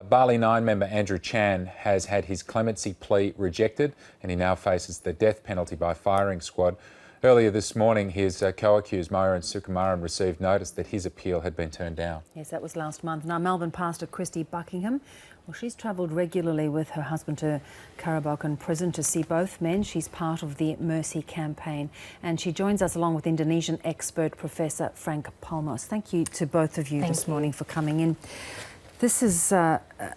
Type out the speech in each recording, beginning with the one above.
Bali 9 member Andrew Chan has had his clemency plea rejected and he now faces the death penalty by firing squad. Earlier this morning, his co-accused Myuran Sukumaran received notice that his appeal had been turned down. Yes, that was last month. Now, Melbourne pastor Christie Buckingham, well, she's travelled regularly with her husband to Carabocan prison to see both men. She's part of the Mercy campaign, and she joins us along with Indonesian expert Professor Frank Palmos. Thank you to both of you this morning for coming in. This is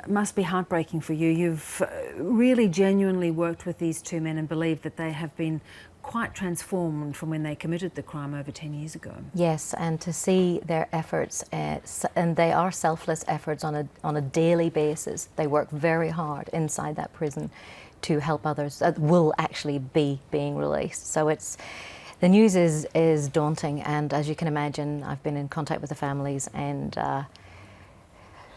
must be heartbreaking for you. You've really genuinely worked with these two men and believe that they have been quite transformed from when they committed the crime over 10 years ago. Yes, and to see their efforts, and they are selfless efforts on a daily basis. They work very hard inside that prison to help others that will actually be being released. So the news is daunting, and as you can imagine, I've been in contact with the families, and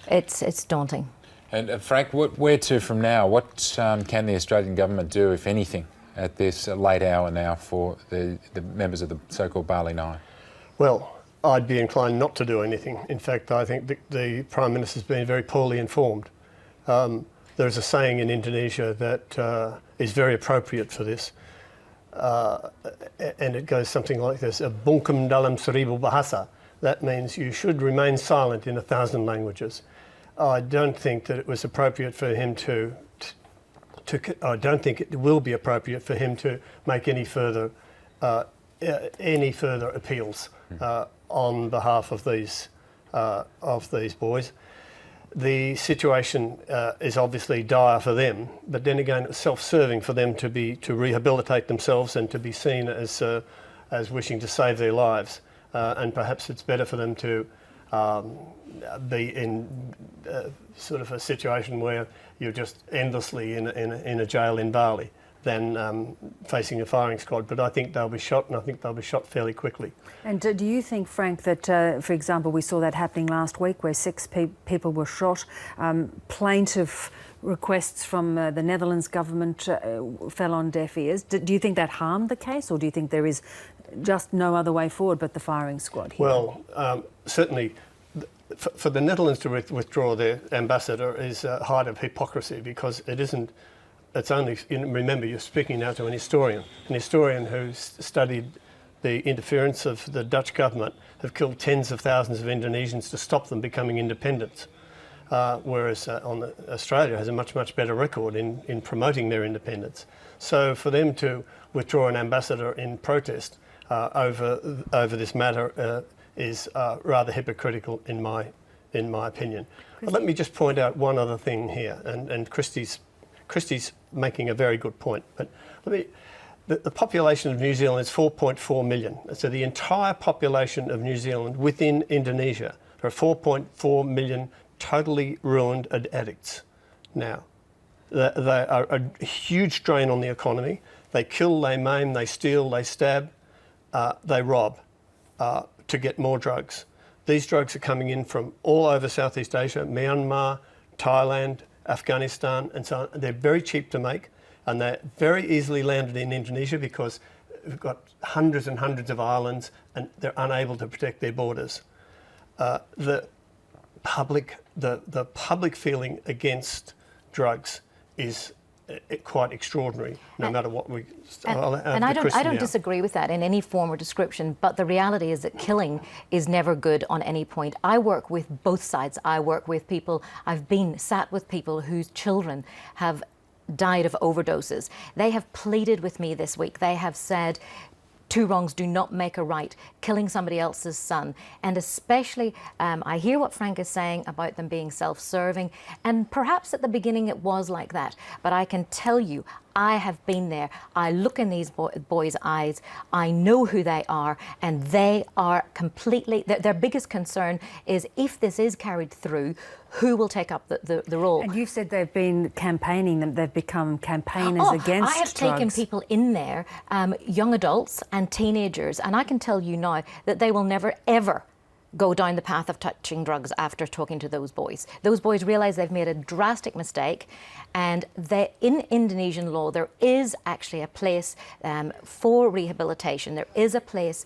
it's daunting. And Frank, where to from now? What can the Australian government do, if anything, at this late hour now for the members of the so-called Bali 9? Well, I'd be inclined not to do anything. In fact, I think the Prime Minister's been very poorly informed. There's a saying in Indonesia that is very appropriate for this, and it goes something like this: "Bungkem dalam seribu bahasa." That means you should remain silent in 1,000 languages. I don't think that it was appropriate for him I don't think it will be appropriate for him to make any further appeals on behalf of these boys. The situation is obviously dire for them, but then again, it's self-serving for them to rehabilitate themselves and to be seen as wishing to save their lives. And perhaps it's better for them to be in sort of a situation where you're just endlessly in a jail in Bali than facing a firing squad. But I think they'll be shot, and I think they'll be shot fairly quickly. And do you think, Frank, that, for example, we saw that happening last week where 6 people were shot, plaintive requests from the Netherlands government fell on deaf ears? Do you think that harmed the case, or do you think there is just no other way forward but the firing squad here? Well, certainly for the Netherlands to withdraw their ambassador is a height of hypocrisy, because it's only, remember, you're speaking now to an historian who's studied the interference of the Dutch government, have killed tens of thousands of Indonesians to stop them becoming independent. Whereas Australia has a much better record in promoting their independence. So for them to withdraw an ambassador in protest over this matter is rather hypocritical in my opinion. But let me just point out one other thing here, and Christie's making a very good point. But the population of New Zealand is 4.4 million. So the entire population of New Zealand within Indonesia, there are 4.4 million totally ruined addicts now. They are a huge drain on the economy. They kill, they maim, they steal, they stab, they rob to get more drugs. These drugs are coming in from all over Southeast Asia, Myanmar, Thailand, Afghanistan, and so on. They're very cheap to make, and they're very easily landed in Indonesia because we've got hundreds and hundreds of islands and they're unable to protect their borders. The public feeling against drugs is quite extraordinary, no matter what we... And I don't disagree with that in any form or description, but the reality is that killing is never good on any point. I work with both sides. I work with people, I've sat with people whose children have died of overdoses. They have pleaded with me this week. They have said, 2 wrongs do not make a right, killing somebody else's son. And especially, I hear what Frank is saying about them being self-serving, and perhaps at the beginning it was like that, but I can tell you, I have been there. I look in these boys' eyes, I know who they are, and they are completely, their biggest concern is if this is carried through, who will take up the role? And you've said they've been campaigning them, they've become campaigners against drugs. I have taken people in there, young adults and teenagers, and I can tell you now that they will never, ever go down the path of touching drugs after talking to those boys. Those boys realise they've made a drastic mistake, and in Indonesian law there is actually a place for rehabilitation. There is a place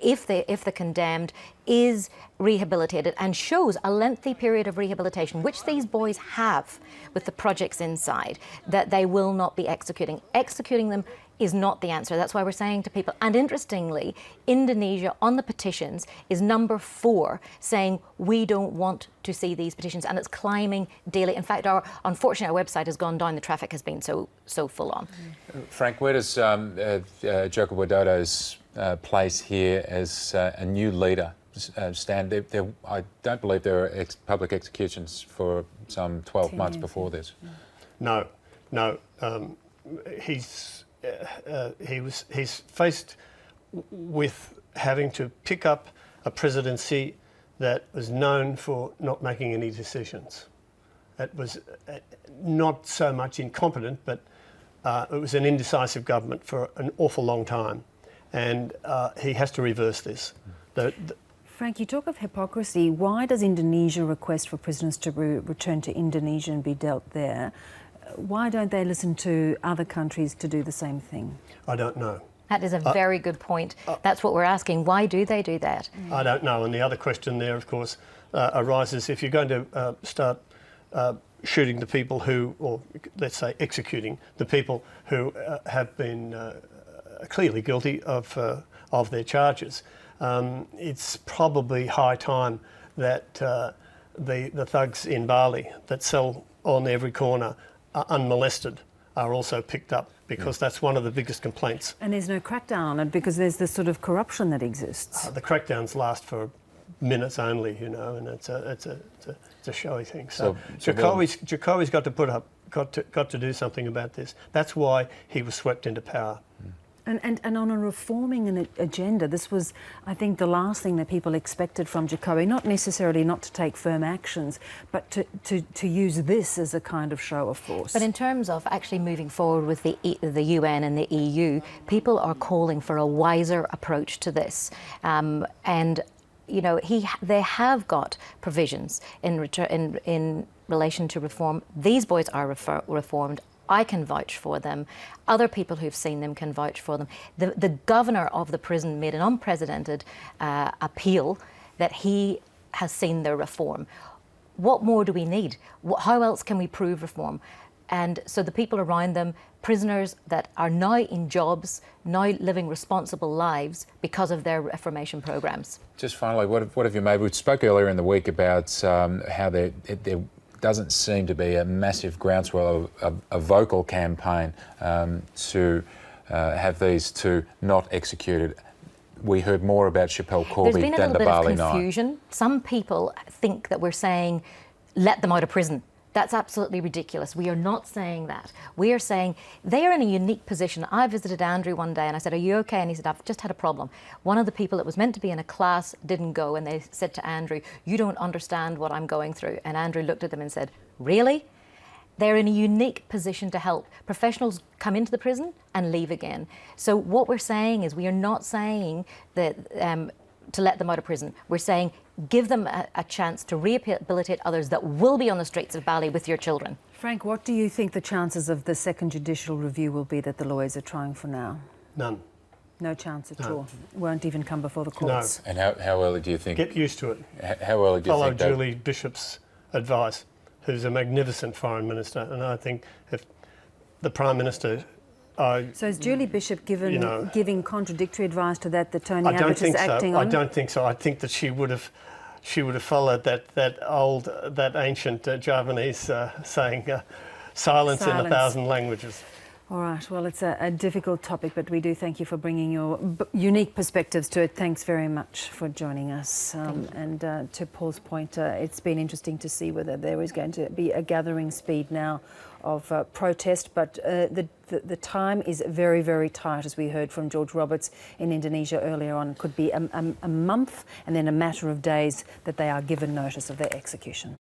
if the condemned is rehabilitated and shows a lengthy period of rehabilitation, which these boys have with the projects inside, that they will not be executing. Executing them is not the answer. That's why we're saying to people, and interestingly, Indonesia on the petitions is number 4, saying we don't want to see these petitions, and it's climbing daily. In fact, unfortunately, our website has gone down. The traffic has been so full on. Frank, where does Joko Widodo's place here as a new leader stand? I don't believe there were public executions for some 12 months before this. No. He's faced with having to pick up a presidency that was known for not making any decisions. It was not so much incompetent, but it was an indecisive government for an awful long time, and he has to reverse this. Frank, you talk of hypocrisy. Why does Indonesia request for prisoners to return to Indonesia and be dealt there? Why don't they listen to other countries to do the same thing? I don't know. That is a very good point. That's what we're asking. Why do they do that? I don't know. And the other question there, of course, arises if you're going to start shooting the people who, or let's say executing the people who have been clearly guilty of their charges. It's probably high time that the thugs in Bali that sell on every corner unmolested are also picked up, because that's one of the biggest complaints. And there's no crackdown on it because there's this sort of corruption that exists. The crackdowns last for minutes only, you know, and it's a showy thing. So Jokowi's got to do something about this. That's why he was swept into power. And on a reforming an agenda, this was, I think, the last thing that people expected from Jokowi, not necessarily not to take firm actions, but to use this as a kind of show of force. But in terms of actually moving forward with the UN and the EU, people are calling for a wiser approach to this. And, you know, they have got provisions in relation to reform. These boys are reformed. I can vouch for them. Other people who've seen them can vouch for them. The governor of the prison made an unprecedented appeal that he has seen their reform. What more do we need? How else can we prove reform? And so the people around them, prisoners that are now in jobs, now living responsible lives because of their reformation programs. Just finally, what have you made? We spoke earlier in the week about how there doesn't seem to be a massive groundswell of a vocal campaign to have these two not executed. We heard more about Schapelle Corby than the Bali Night. There's been a little bit of confusion. Some people think that we're saying, let them out of prison. That's absolutely ridiculous. We are not saying that. We are saying they are in a unique position. I visited Andrew one day and I said, are you okay? And he said, I've just had a problem. One of the people that was meant to be in a class didn't go, and they said to Andrew, you don't understand what I'm going through. And Andrew looked at them and said, really? They're in a unique position to help. Professionals come into the prison and leave again. So what we're saying is we are not saying that to let them out of prison. We're saying give them a chance to rehabilitate others that will be on the streets of Bali with your children. Frank, what do you think the chances of the second judicial review will be that the lawyers are trying for now? None. No chance at all? Won't even come before the courts? No. And how early do you think? Get used to it. How early do you think? Follow Julie Bishop's advice, who's a magnificent foreign minister, and I think if the Prime Minister... so is Julie Bishop giving contradictory advice to that Tony Abbott is acting on? I don't think so. I think that she would have followed that ancient Javanese saying, silence in 1,000 languages. All right, well, it's a difficult topic, but we do thank you for bringing your unique perspectives to it. Thanks very much for joining us. And to Paul's point, it's been interesting to see whether there is going to be a gathering speed now of protest, but the time is very, very tight, as we heard from George Roberts in Indonesia earlier on. It could be a month and then a matter of days that they are given notice of their execution.